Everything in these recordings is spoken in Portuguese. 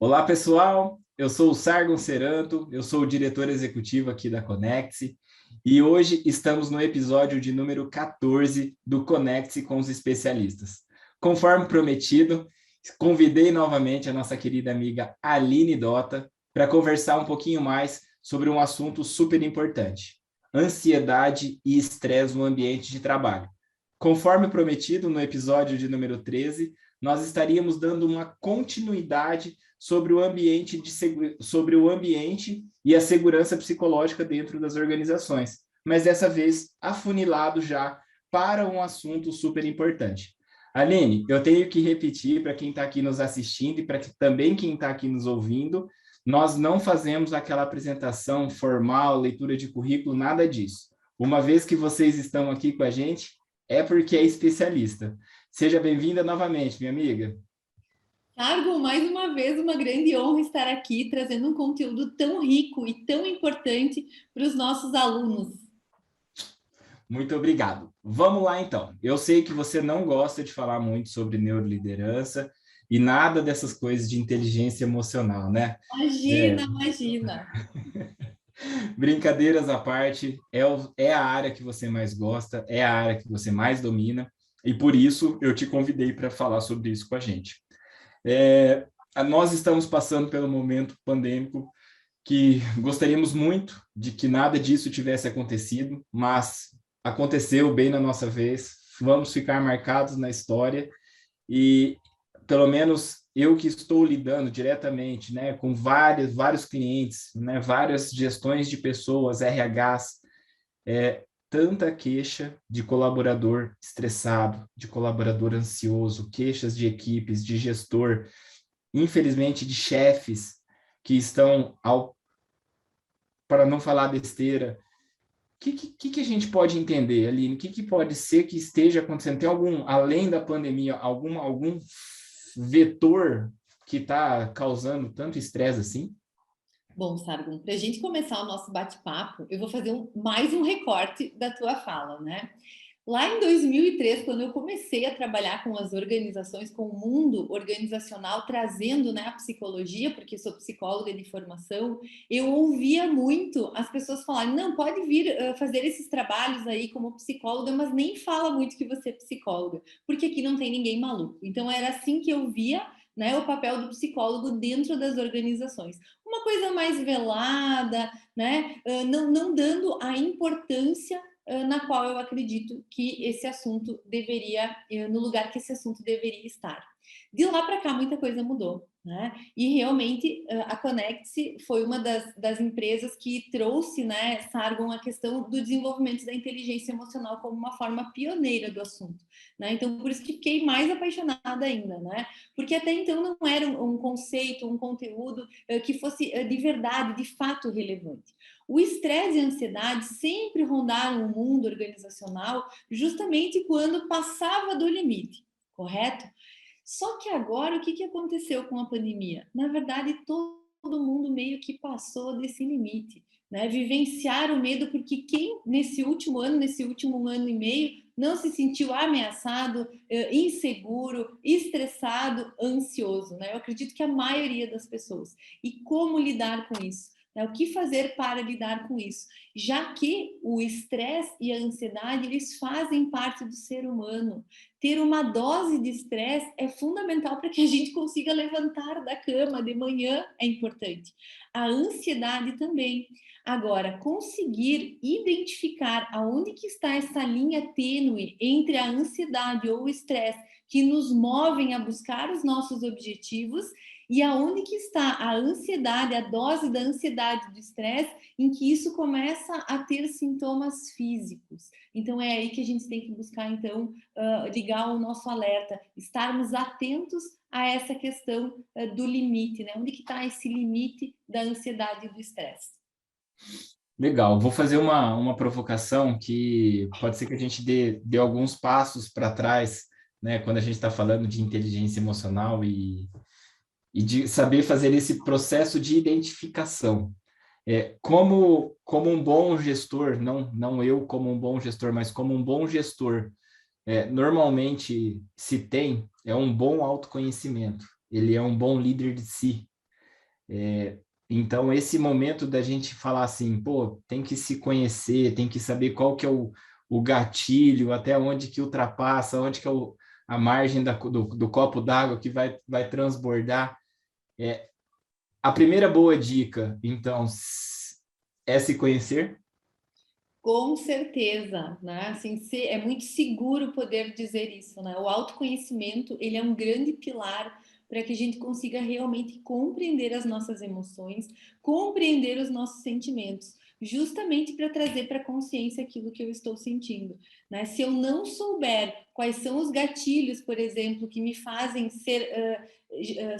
Olá, pessoal. Eu sou o Sargon Seranto, eu sou o diretor executivo aqui da Conecte e hoje estamos no episódio de número 14 do Conecte com os especialistas. Conforme prometido, convidei novamente a nossa querida amiga Aline Dota para conversar um pouquinho mais sobre um assunto super importante: ansiedade e estresse no ambiente de trabalho. Conforme prometido no episódio de número 13, nós estaríamos dando uma continuidade sobre sobre o ambiente e a segurança psicológica dentro das organizações, mas dessa vez afunilado já para um assunto super importante. Aline, eu tenho que repetir para quem está aqui nos assistindo e para também quem está aqui nos ouvindo, nós não fazemos aquela apresentação formal, leitura de currículo, nada disso. Uma vez que vocês estão aqui com a gente, é porque é especialista. Seja bem-vinda novamente, minha amiga. Sargon, mais uma vez, uma grande honra estar aqui trazendo um conteúdo tão rico e tão importante para os nossos alunos. Muito obrigado. Vamos lá, então. Eu sei que você não gosta de falar muito sobre neuroliderança e nada dessas coisas de inteligência emocional, né? Imagina, imagina. Brincadeiras à parte, é a área que você mais gosta, é a área que você mais domina, e por isso eu te convidei para falar sobre isso com a gente. Nós estamos passando pelo momento pandêmico que gostaríamos muito de que nada disso tivesse acontecido, mas aconteceu bem na nossa vez, vamos ficar marcados na história e pelo menos eu que estou lidando diretamente, né, com vários clientes, né, várias gestões de pessoas, RHs, tanta queixa de colaborador estressado, de colaborador ansioso, queixas de equipes, de gestor, infelizmente de chefes que estão, para não falar besteira, que a gente pode entender, Aline? O que pode ser que esteja acontecendo? Tem algum, além da pandemia, algum vetor que está causando tanto estresse assim? Bom, Sargon, para a gente começar o nosso bate-papo, eu vou fazer mais um recorte da tua fala, né? Lá em 2003, quando eu comecei a trabalhar com as organizações, com o mundo organizacional, trazendo, né, a psicologia, porque sou psicóloga de formação, eu ouvia muito as pessoas falarem: não, pode vir fazer esses trabalhos aí como psicóloga, mas nem fala muito que você é psicóloga, porque aqui não tem ninguém maluco. Então era assim que eu via, né, o papel do psicólogo dentro das organizações. Uma coisa mais velada, né, não dando a importância na qual eu acredito que esse assunto deveria, no lugar que esse assunto deveria estar. De lá para cá, muita coisa mudou, né? E realmente a Conecte foi uma das empresas que trouxe, né, Sargon, a questão do desenvolvimento da inteligência emocional como uma forma pioneira do assunto, né? Então, por isso que fiquei mais apaixonada ainda, né? Porque até então não era um conceito, um conteúdo que fosse de verdade, de fato relevante. O estresse e a ansiedade sempre rondaram o mundo organizacional justamente quando passava do limite, correto? Só que agora, o que aconteceu com a pandemia? Na verdade, todo mundo meio que passou desse limite, né? Vivenciar o medo, porque quem nesse último ano e meio, não se sentiu ameaçado, inseguro, estressado, ansioso, né? Eu acredito que a maioria das pessoas. E como lidar com isso? O que fazer para lidar com isso? Já que o estresse e a ansiedade, eles fazem parte do ser humano. Ter uma dose de estresse é fundamental para que a gente consiga levantar da cama de manhã, é importante. A ansiedade também. Agora, conseguir identificar aonde que está essa linha tênue entre a ansiedade ou o estresse que nos movem a buscar os nossos objetivos e aonde que está a ansiedade, a dose da ansiedade do estresse, em que isso começa a ter sintomas físicos. Então é aí que a gente tem que buscar, então, ligar o nosso alerta, estarmos atentos a essa questão do limite, né? Onde que está esse limite da ansiedade e do estresse? Legal, vou fazer uma provocação que pode ser que a gente dê alguns passos para trás, né, quando a gente está falando de inteligência emocional e de saber fazer esse processo de identificação. Como um bom gestor, não eu como um bom gestor, mas como um bom gestor, normalmente se tem, é um bom autoconhecimento, ele é um bom líder de si. Então, esse momento da gente falar assim, pô, tem que se conhecer, tem que saber qual que é o gatilho, até onde que ultrapassa, onde que é a margem do copo d'água que vai transbordar. A primeira boa dica, então, é se conhecer. Com certeza, né? Assim, é muito seguro poder dizer isso, né? O autoconhecimento, ele é um grande pilar para que a gente consiga realmente compreender as nossas emoções, compreender os nossos sentimentos, justamente para trazer para a consciência aquilo que eu estou sentindo, né? Se eu não souber quais são os gatilhos, por exemplo, que me fazem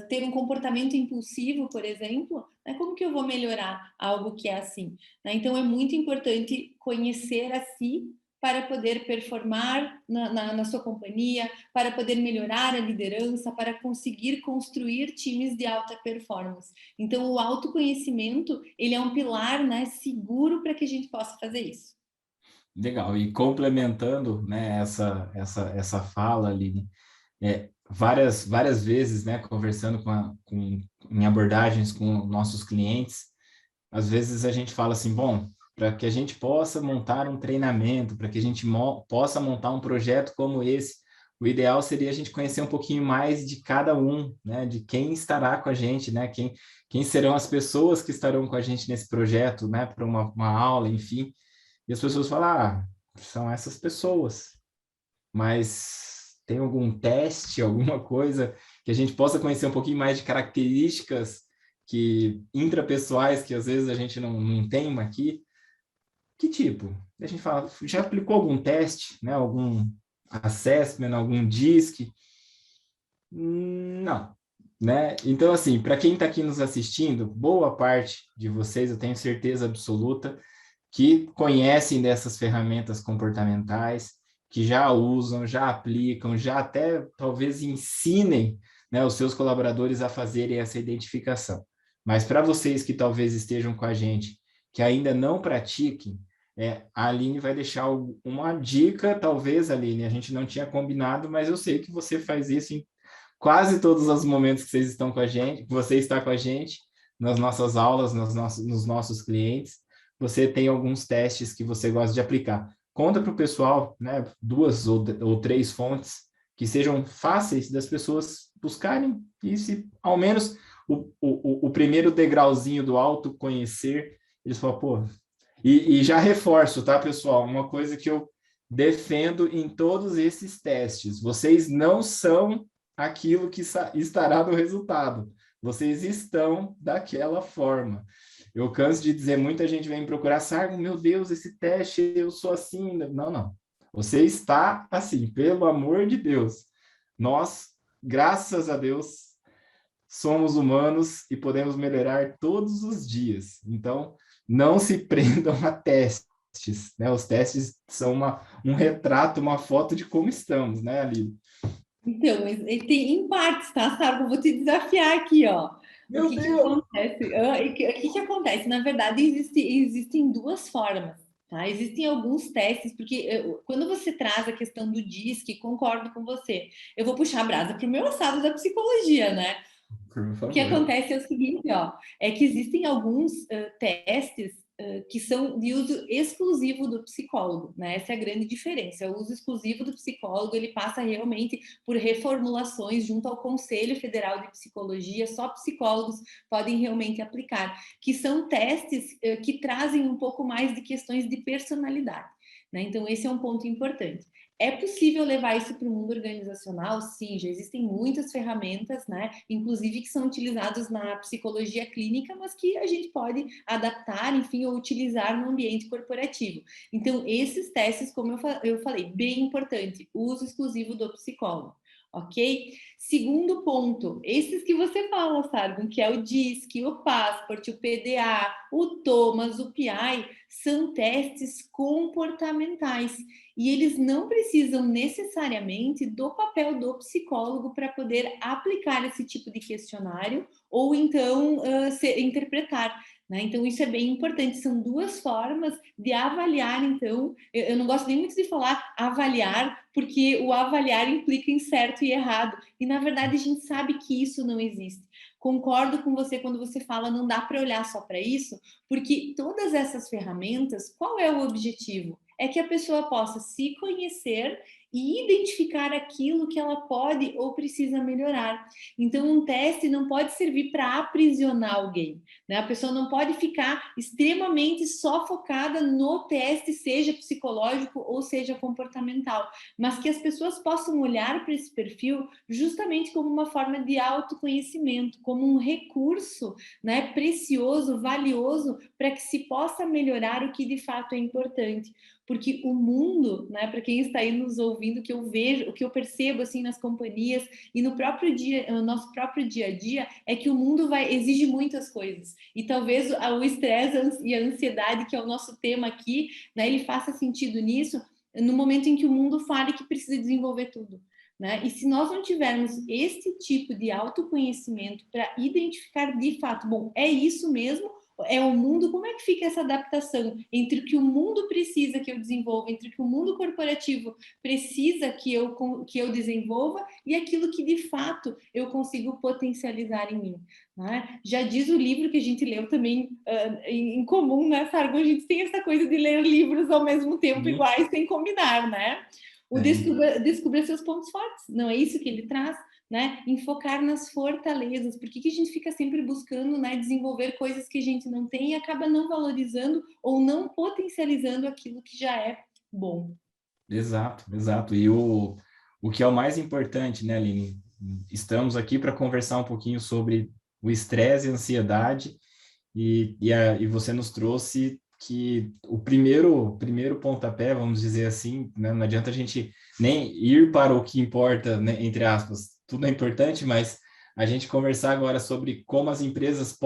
ter um comportamento impulsivo, por exemplo, né? Como que eu vou melhorar algo que é assim? Né? Então, é muito importante conhecer a si para poder performar na sua companhia, para poder melhorar a liderança, para conseguir construir times de alta performance. Então, o autoconhecimento, ele é um pilar, né, seguro para que a gente possa fazer isso. Legal, e complementando, né, essa fala ali, várias vezes, né, conversando em abordagens com nossos clientes, às vezes a gente fala assim, bom, para que a gente possa montar um treinamento, para que a gente possa montar um projeto como esse, o ideal seria a gente conhecer um pouquinho mais de cada um, né, de quem estará com a gente, né, quem serão as pessoas que estarão com a gente nesse projeto, né, para uma aula, enfim. E as pessoas falam, são essas pessoas, mas tem algum teste, alguma coisa que a gente possa conhecer um pouquinho mais de características intrapessoais que às vezes a gente não tem aqui? Que tipo? A gente fala, já aplicou algum teste, né? Algum assessment, algum DISC? Não, né? Então, assim, para quem está aqui nos assistindo, boa parte de vocês, eu tenho certeza absoluta, que conhecem dessas ferramentas comportamentais, que já usam, já aplicam, já até talvez ensinem, né, os seus colaboradores a fazerem essa identificação. Mas para vocês que talvez estejam com a gente, que ainda não pratiquem, a Aline vai deixar uma dica, talvez, Aline, a gente não tinha combinado, mas eu sei que você faz isso em quase todos os momentos que vocês estão com a gente, que você está com a gente, nas nossas aulas, nos nossos clientes, você tem alguns testes que você gosta de aplicar. Conta para o pessoal, né, 2 ou 3 fontes que sejam fáceis das pessoas buscarem e se ao menos o primeiro degrauzinho do autoconhecer, eles falam, pô, e já reforço, tá, pessoal? Uma coisa que eu defendo em todos esses testes, vocês não são aquilo que estará no resultado. Vocês estão daquela forma. Eu canso de dizer, muita gente vem me procurar, Sargon, meu Deus, esse teste, eu sou assim. Não, não. Você está assim, pelo amor de Deus. Nós, graças a Deus, somos humanos e podemos melhorar todos os dias. Então, não se prendam a testes, né? Os testes são um retrato, uma foto de como estamos, né, Aline? Então, ele tem em partes, tá, Sargo? Vou te desafiar aqui, ó. O Meu que que Deus! acontece? O que que acontece? Na verdade, existem duas formas, tá? Existem alguns testes, porque quando você traz a questão do DISC, concordo com você. Eu vou puxar a brasa para o meu assado da psicologia, né? Por O que favor. acontece é o seguinte, ó, é que existem alguns testes que são de uso exclusivo do psicólogo, né? Essa é a grande diferença. O uso exclusivo do psicólogo, ele passa realmente por reformulações junto ao Conselho Federal de Psicologia, só psicólogos podem realmente aplicar, que são testes que trazem um pouco mais de questões de personalidade, né? Então, esse é um ponto importante. É possível levar isso para o mundo organizacional? Sim, já existem muitas ferramentas, né? Inclusive que são utilizadas na psicologia clínica, mas que a gente pode adaptar, enfim, ou utilizar no ambiente corporativo. Então, esses testes, como eu falei, bem importante, uso exclusivo do psicólogo. Ok? Segundo ponto, esses que você fala, Sargon, que é o DISC, o Passport, o PDA, o Thomas, o PI, são testes comportamentais e eles não precisam necessariamente do papel do psicólogo para poder aplicar esse tipo de questionário ou então interpretar. Né? Então, isso é bem importante. São duas formas de avaliar, então. Eu não gosto nem muito de falar avaliar, porque o avaliar implica em certo e errado. E, na verdade, a gente sabe que isso não existe. concordo com você quando você fala não dá para olhar só para isso, porque todas essas ferramentas, qual é o objetivo? É que a pessoa possa se conhecer e identificar aquilo que ela pode ou precisa melhorar. Então, um teste não pode servir para aprisionar alguém, né? A pessoa não pode ficar extremamente só focada no teste, seja psicológico ou seja comportamental, mas que as pessoas possam olhar para esse perfil justamente como uma forma de autoconhecimento, como um recurso, né, precioso, valioso, para que se possa melhorar o que de fato é importante. Porque o mundo, né, para quem está aí nos ouvindo, que eu vejo, o que eu percebo assim nas companhias e no próprio dia, no nosso próprio dia a dia, é que o mundo exige muitas coisas. E talvez o estresse e a ansiedade, que é o nosso tema aqui, né, ele faça sentido nisso, no momento em que o mundo fale que precisa desenvolver tudo. Né? E se nós não tivermos este tipo de autoconhecimento para identificar de fato, bom, é isso mesmo, é o mundo, como é que fica essa adaptação entre o que o mundo precisa que eu desenvolva, entre o que o mundo corporativo precisa que eu desenvolva e aquilo que de fato eu consigo potencializar em mim. Né? Já diz o livro que a gente leu também em comum, né, Sargon? A gente tem essa coisa de ler livros ao mesmo tempo iguais sem combinar, né? O descubra seus pontos fortes, não é isso que ele traz? Né? Enfocar nas fortalezas. Por que a gente fica sempre buscando, né, desenvolver coisas que a gente não tem e acaba não valorizando ou não potencializando aquilo que já é bom? Exato, exato. E o que é o mais importante, né, Aline? Estamos aqui para conversar um pouquinho sobre o estresse e a ansiedade, e você nos trouxe que o primeiro pontapé, vamos dizer assim, né, não adianta a gente nem ir para o que importa, né, entre aspas, tudo é importante, mas a gente conversar agora sobre como as empresas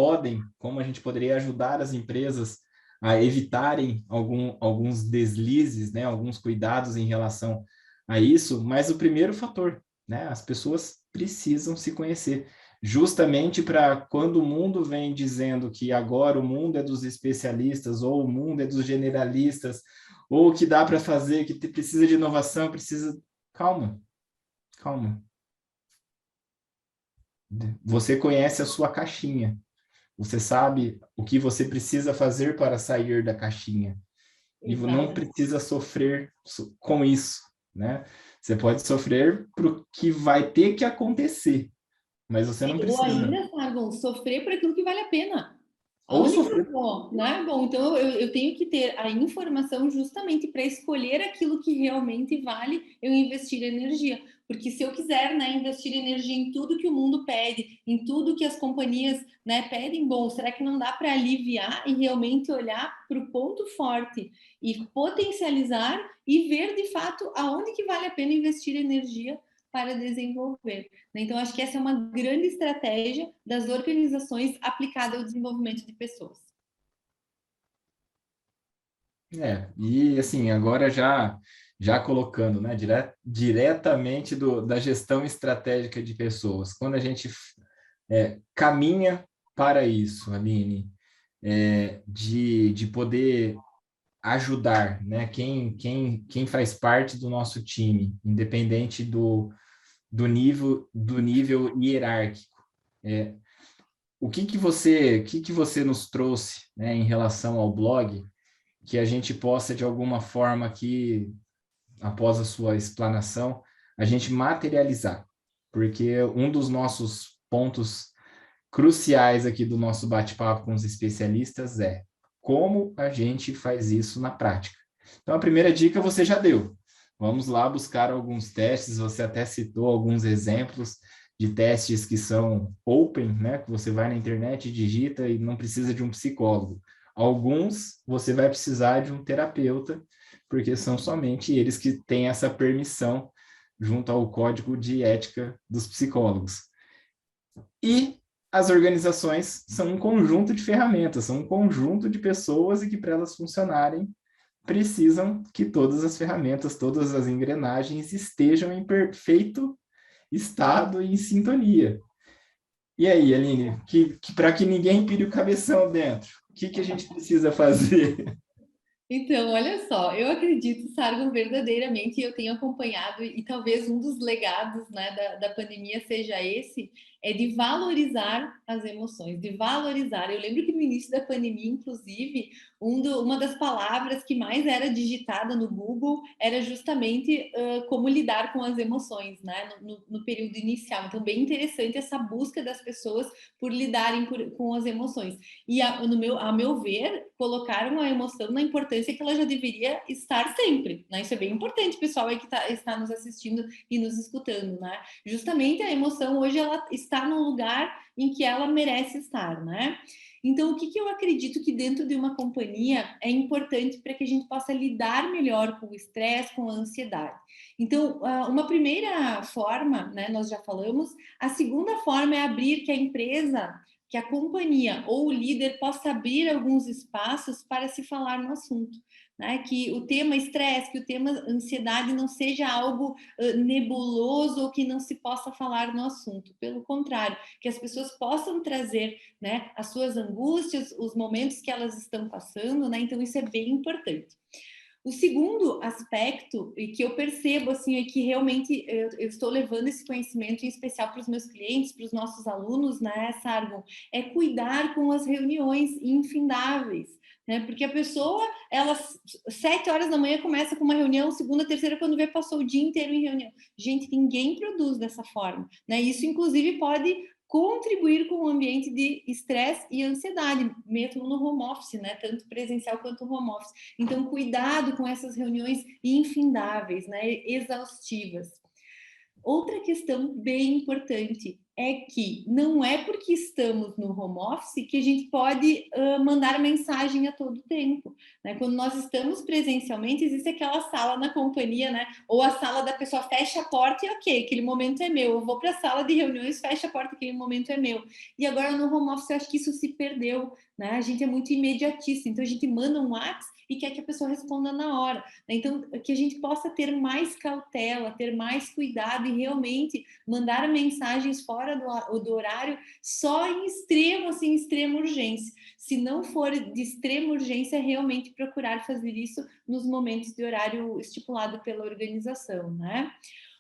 como a gente poderia ajudar as empresas a evitarem alguns deslizes, né, alguns cuidados em relação a isso, mas o primeiro fator, né, as pessoas precisam se conhecer, justamente para quando o mundo vem dizendo que agora o mundo é dos especialistas, ou o mundo é dos generalistas, ou que dá para fazer, que precisa de inovação, precisa... Calma, calma. Você conhece a sua caixinha. Você sabe o que você precisa fazer para sair da caixinha. E não precisa sofrer com isso, né? Você pode sofrer para o que vai ter que acontecer, mas você não precisa. Ou ainda, Sargon, sofrer por aquilo que vale a pena. Ou Aonde sofrer. que eu vou, né? Bom, então eu tenho que ter a informação justamente para escolher aquilo que realmente vale eu investir energia. Porque se eu quiser, né, investir energia em tudo que o mundo pede, em tudo que as companhias, né, pedem, bom, será que não dá para aliviar e realmente olhar para o ponto forte e potencializar e ver de fato aonde que vale a pena investir energia para desenvolver? Então, acho que essa é uma grande estratégia das organizações aplicada ao desenvolvimento de pessoas. E assim, agora já colocando, né, diretamente da gestão estratégica de pessoas, quando a gente caminha para isso, Aline, de poder ajudar, né, quem faz parte do nosso time, independente do nível hierárquico. O que que você nos trouxe, né, em relação ao blog, que a gente possa, de alguma forma, aqui, após a sua explanação, a gente materializar? Porque um dos nossos pontos cruciais aqui do nosso bate-papo com os especialistas é como a gente faz isso na prática. Então, a primeira dica você já deu. Vamos lá buscar alguns testes, você até citou alguns exemplos de testes que são open, né? Que você vai na internet, digita e não precisa de um psicólogo. Alguns você vai precisar de um terapeuta, porque são somente eles que têm essa permissão junto ao código de ética dos psicólogos. E as organizações são um conjunto de ferramentas, são um conjunto de pessoas e que para elas funcionarem precisam que todas as ferramentas, todas as engrenagens estejam em perfeito estado e em sintonia. E aí, Aline, que para que ninguém pire o cabeção dentro, o que a gente precisa fazer? Então, olha só, eu acredito, Sargon, verdadeiramente, e eu tenho acompanhado, e talvez um dos legados, né, da pandemia seja esse, é de valorizar as emoções, de valorizar. Eu lembro que no início da pandemia, inclusive, uma das palavras que mais era digitada no Google era justamente como lidar com as emoções, né, no período inicial. Então, bem interessante essa busca das pessoas por lidarem com as emoções. E a meu ver, colocaram a emoção na importância que ela já deveria estar sempre, né? Isso é bem importante, pessoal aí que está nos assistindo e nos escutando, né? Justamente a emoção hoje ela está no lugar em que ela merece estar, né? Então, o que eu acredito que dentro de uma companhia é importante para que a gente possa lidar melhor com o estresse, com a ansiedade. Então, uma primeira forma, né, nós já falamos, a segunda forma é abrir que a empresa, que a companhia ou o líder possa abrir alguns espaços para se falar no assunto, né? Que o tema estresse, que o tema ansiedade não seja algo nebuloso ou que não se possa falar no assunto. Pelo contrário, que as pessoas possam trazer, né, as suas angústias, os momentos que elas estão passando, né? Então isso é bem importante. O segundo aspecto, e que eu percebo, assim, é que realmente eu estou levando esse conhecimento em especial para os meus clientes, para os nossos alunos, né, Sargon, é cuidar com as reuniões infindáveis, né, porque a pessoa, ela, 7 horas da manhã começa com uma reunião, segunda, terceira, quando vê, passou o dia inteiro em reunião. Gente, ninguém produz dessa forma, né, isso inclusive pode contribuir com o ambiente de estresse e ansiedade, mesmo no home office, né, tanto presencial quanto home office. Então, cuidado com essas reuniões infindáveis, né, exaustivas. Outra questão bem importante é que não é porque estamos no home office que a gente pode mandar mensagem a todo tempo, né? Quando nós estamos presencialmente, existe aquela sala na companhia, né? Ou a sala da pessoa fecha a porta e ok, aquele momento é meu. Eu vou para a sala de reuniões, fecha a porta, aquele momento é meu. E agora no home office eu acho que isso se perdeu, né? A gente é muito imediatista, então a gente manda um WhatsApp e quer que a pessoa responda na hora. Então, que a gente possa ter mais cautela, ter mais cuidado e realmente mandar mensagens fora do horário só em extremo, assim, extrema urgência. Se não for de extrema urgência, realmente procurar fazer isso nos momentos de horário estipulado pela organização, né?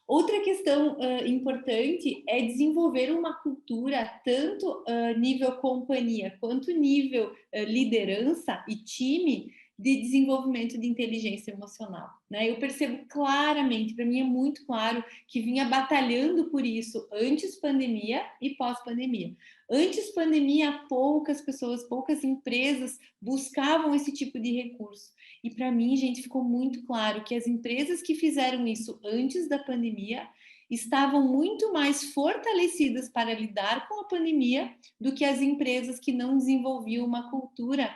Outra questão importante é desenvolver uma cultura, tanto nível companhia quanto nível liderança e time, de desenvolvimento de inteligência emocional, né? Eu percebo claramente, para mim é muito claro, que vinha batalhando por isso antes pandemia e pós-pandemia. Antes pandemia, poucas pessoas, poucas empresas buscavam esse tipo de recurso. E para mim, gente, ficou muito claro que as empresas que fizeram isso antes da pandemia estavam muito mais fortalecidas para lidar com a pandemia do que as empresas que não desenvolviam uma cultura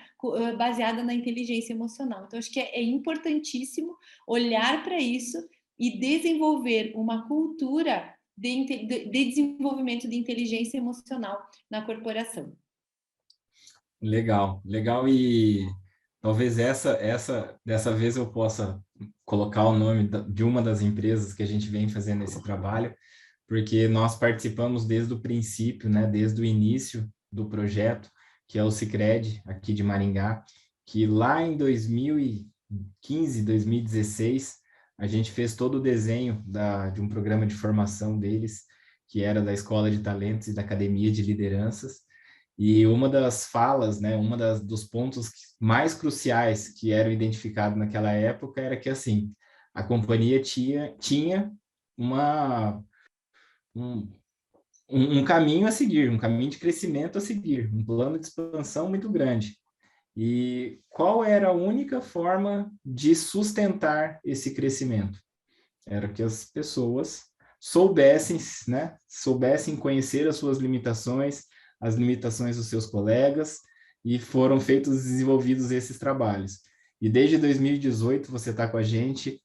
baseada na inteligência emocional. Então, acho que é importantíssimo olhar para isso e desenvolver uma cultura de desenvolvimento de inteligência emocional na corporação. Legal, legal. E talvez dessa vez eu possa colocar o nome de uma das empresas que a gente vem fazendo esse trabalho, porque nós participamos desde o princípio, né, desde o início do projeto, que é o Sicredi, aqui de Maringá, que lá em 2015, 2016, a gente fez todo o desenho de um programa de formação deles, que era da Escola de Talentos e da Academia de Lideranças, e uma das falas, né, dos pontos mais cruciais que eram identificados naquela época era que, assim, a companhia tinha uma, um, um caminho a seguir, um caminho de crescimento a seguir, um plano de expansão muito grande. E qual era a única forma de sustentar esse crescimento? Era que as pessoas soubessem, né, soubessem conhecer as suas limitações, as limitações dos seus colegas, e foram feitos, desenvolvidos esses trabalhos. E desde 2018 você está com a gente,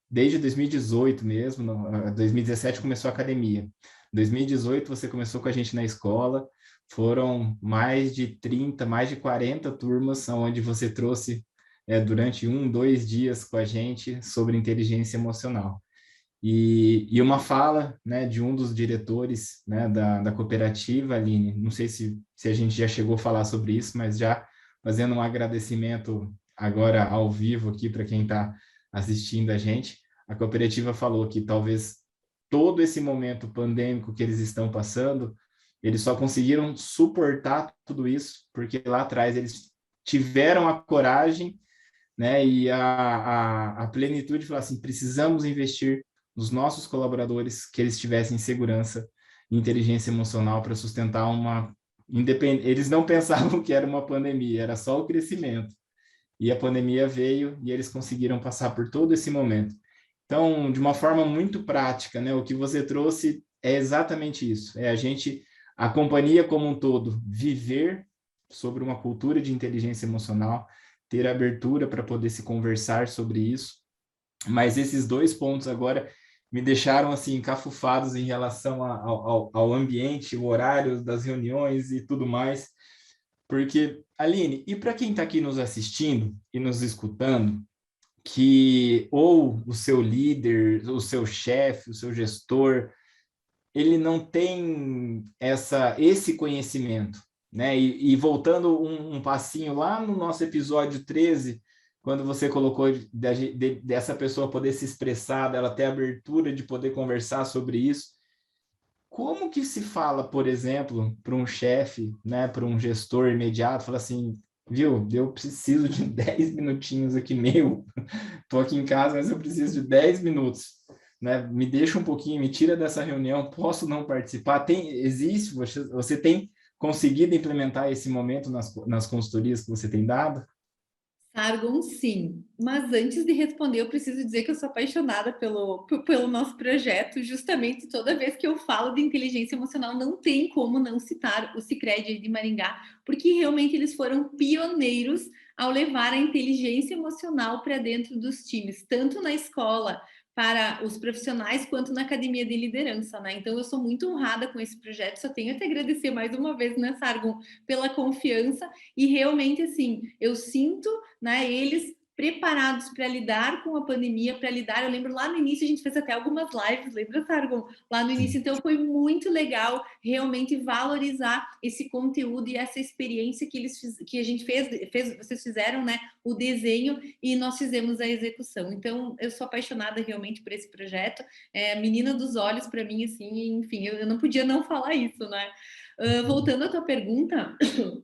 desde 2018 mesmo, 2017 começou a academia. 2018 você começou com a gente na escola, foram mais de 30, mais de 40 turmas, onde você trouxe durante 2 dias com a gente sobre inteligência emocional. E uma fala, né, de um dos diretores, né, da cooperativa, Aline, não sei se a gente já chegou a falar sobre isso, mas já fazendo um agradecimento agora ao vivo aqui para quem está assistindo a gente, a cooperativa falou que talvez todo esse momento pandêmico que eles estão passando, eles só conseguiram suportar tudo isso porque lá atrás eles tiveram a coragem, né, e a plenitude de falar assim, precisamos investir nos nossos colaboradores, que eles tivessem segurança e inteligência emocional para sustentar uma independência. Eles não pensavam que era uma pandemia, era só o crescimento. E a pandemia veio e eles conseguiram passar por todo esse momento. Então, de uma forma muito prática, né, o que você trouxe é exatamente isso. É a companhia como um todo, viver sobre uma cultura de inteligência emocional, ter abertura para poder se conversar sobre isso. Mas esses dois pontos agora me deixaram assim encafufados em relação ao ambiente, o horário das reuniões e tudo mais. Porque, Aline, e para quem está aqui nos assistindo e nos escutando, que ou o seu líder, o seu chefe, o seu gestor, ele não tem esse conhecimento, né? E voltando um passinho lá no nosso episódio 13, quando você colocou dessa pessoa poder se expressar, dela ter abertura de poder conversar sobre isso, como que se fala, por exemplo, para um chefe, né, para um gestor imediato, fala assim, viu, eu preciso de 10 minutinhos aqui meu, estou aqui em casa, mas eu preciso de 10 minutos, né? Me deixa um pouquinho, me tira dessa reunião, posso não participar? Existe, você tem conseguido implementar esse momento nas consultorias que você tem dado? Sargon, sim. Mas antes de responder, eu preciso dizer que eu sou apaixonada pelo nosso projeto. Justamente toda vez que eu falo de inteligência emocional, não tem como não citar o Sicredi de Maringá, porque realmente eles foram pioneiros ao levar a inteligência emocional para dentro dos times, tanto na escola, para os profissionais, quanto na academia de liderança, né? Então, eu sou muito honrada com esse projeto. Só tenho a te agradecer mais uma vez, né, Sargon, pela confiança. E realmente, assim, eu sinto, né, eles preparados para lidar com a pandemia, para lidar. Eu lembro lá no início a gente fez até algumas lives, lembra, Sargon? Lá no início, então foi muito legal realmente valorizar esse conteúdo e essa experiência que a gente fez, vocês fizeram, né, o desenho e nós fizemos a execução. Então eu sou apaixonada realmente por esse projeto, menina dos olhos para mim, assim, enfim, eu não podia não falar isso, né? Voltando à tua pergunta,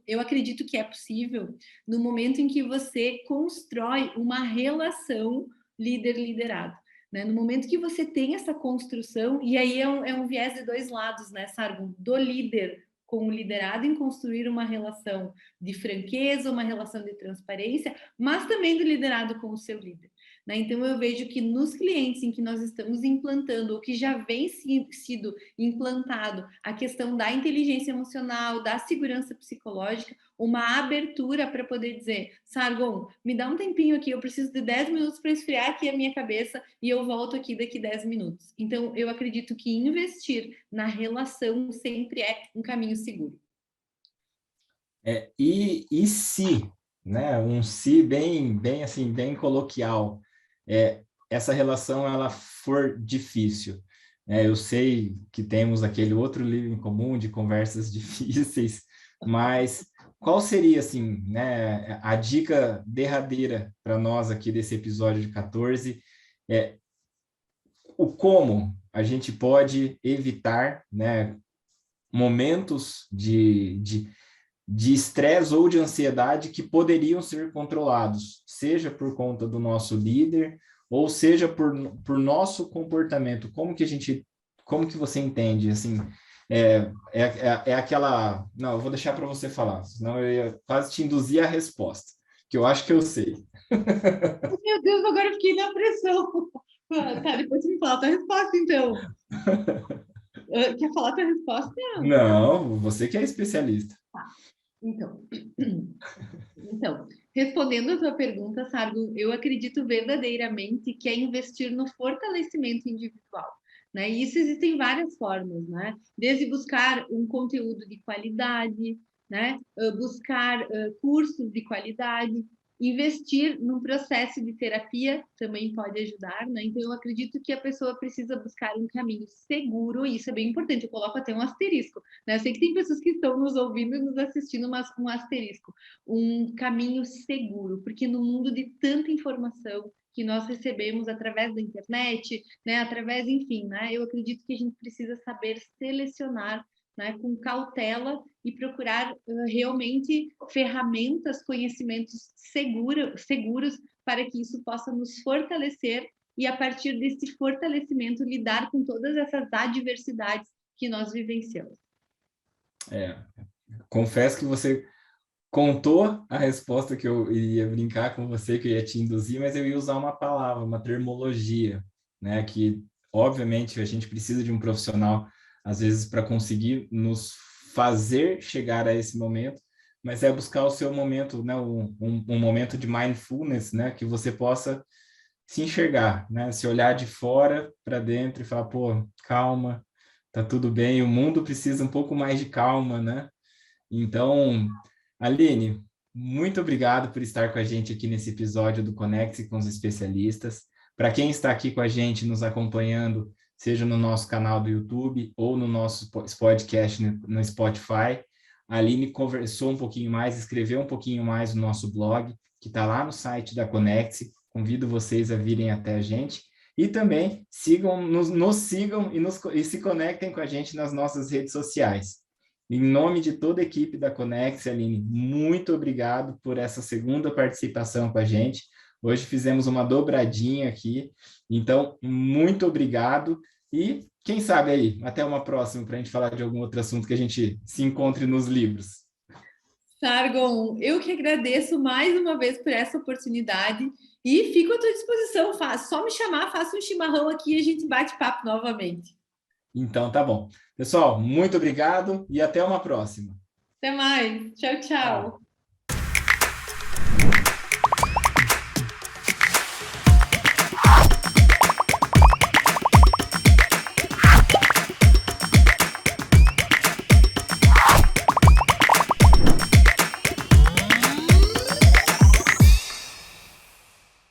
eu acredito que é possível no momento em que você constrói uma relação líder-liderado. Né? No momento que você tem essa construção, e aí é um viés de dois lados, né, Sargon? Do líder com o liderado em construir uma relação de franqueza, uma relação de transparência, mas também do liderado com o seu líder. Né? Então, eu vejo que nos clientes em que nós estamos implantando, ou que já vem sido implantado, a questão da inteligência emocional, da segurança psicológica, uma abertura para poder dizer, Sargon, me dá um tempinho aqui, eu preciso de 10 minutos para esfriar aqui a minha cabeça e eu volto aqui daqui 10 minutos. Então, eu acredito que investir na relação sempre é um caminho seguro. E se, né, um se bem assim, bem coloquial, essa relação ela for difícil. Eu sei que temos aquele outro livro em comum de conversas difíceis, mas qual seria, assim, né, a dica derradeira para nós aqui desse episódio de 14? O como a gente pode evitar, né, momentos de estresse ou de ansiedade que poderiam ser controlados, seja por conta do nosso líder, ou seja por nosso comportamento. Como que você entende, assim, aquela... Não, eu vou deixar para você falar, senão eu ia quase te induzir a resposta, que eu acho que eu sei. Meu Deus, agora eu fiquei na pressão. Tá, depois você me fala a tua resposta, então. Quer falar a tua resposta? Não, você que é especialista. Tá, então, respondendo a tua pergunta, Sargo, eu acredito verdadeiramente que é investir no fortalecimento individual. Né? E isso existem várias formas, né? Desde buscar um conteúdo de qualidade, né? Buscar cursos de qualidade, Investir num processo de terapia também pode ajudar, né? Então, eu acredito que a pessoa precisa buscar um caminho seguro, e isso é bem importante, eu coloco até um asterisco, né? Eu sei que tem pessoas que estão nos ouvindo e nos assistindo, mas um asterisco, um caminho seguro, porque no mundo de tanta informação que nós recebemos através da internet, né? Através, enfim, né? Eu acredito que a gente precisa saber selecionar, né, com cautela e procurar realmente ferramentas, conhecimentos seguros para que isso possa nos fortalecer e, a partir desse fortalecimento, lidar com todas essas adversidades que nós vivenciamos. Confesso que você contou a resposta que eu ia brincar com você, que eu ia te induzir, mas eu ia usar uma palavra, uma termologia, né? Que, obviamente, a gente precisa de um profissional, às vezes, para conseguir nos fazer chegar a esse momento, mas é buscar o seu momento, né? Um momento de mindfulness, né? Que você possa se enxergar, né? Se olhar de fora para dentro e falar, pô, calma, tá tudo bem, o mundo precisa um pouco mais de calma, né? Então, Aline, muito obrigado por estar com a gente aqui nesse episódio do Conecte com os Especialistas. Para quem está aqui com a gente, nos acompanhando, seja no nosso canal do YouTube ou no nosso podcast no Spotify, a Aline conversou um pouquinho mais, escreveu um pouquinho mais no nosso blog, que está lá no site da Conecte. Convido vocês a virem até a gente. E também nos sigam e se conectem com a gente nas nossas redes sociais. Em nome de toda a equipe da Conex, Aline, muito obrigado por essa segunda participação com a gente. Hoje fizemos uma dobradinha aqui, então, muito obrigado. E quem sabe aí, até uma próxima para a gente falar de algum outro assunto que a gente se encontre nos livros. Sargon, eu que agradeço mais uma vez por essa oportunidade e fico à tua disposição. Só me chamar, faça um chimarrão aqui e a gente bate papo novamente. Então, tá bom. Pessoal, muito obrigado e até uma próxima. Até mais. Tchau, tchau.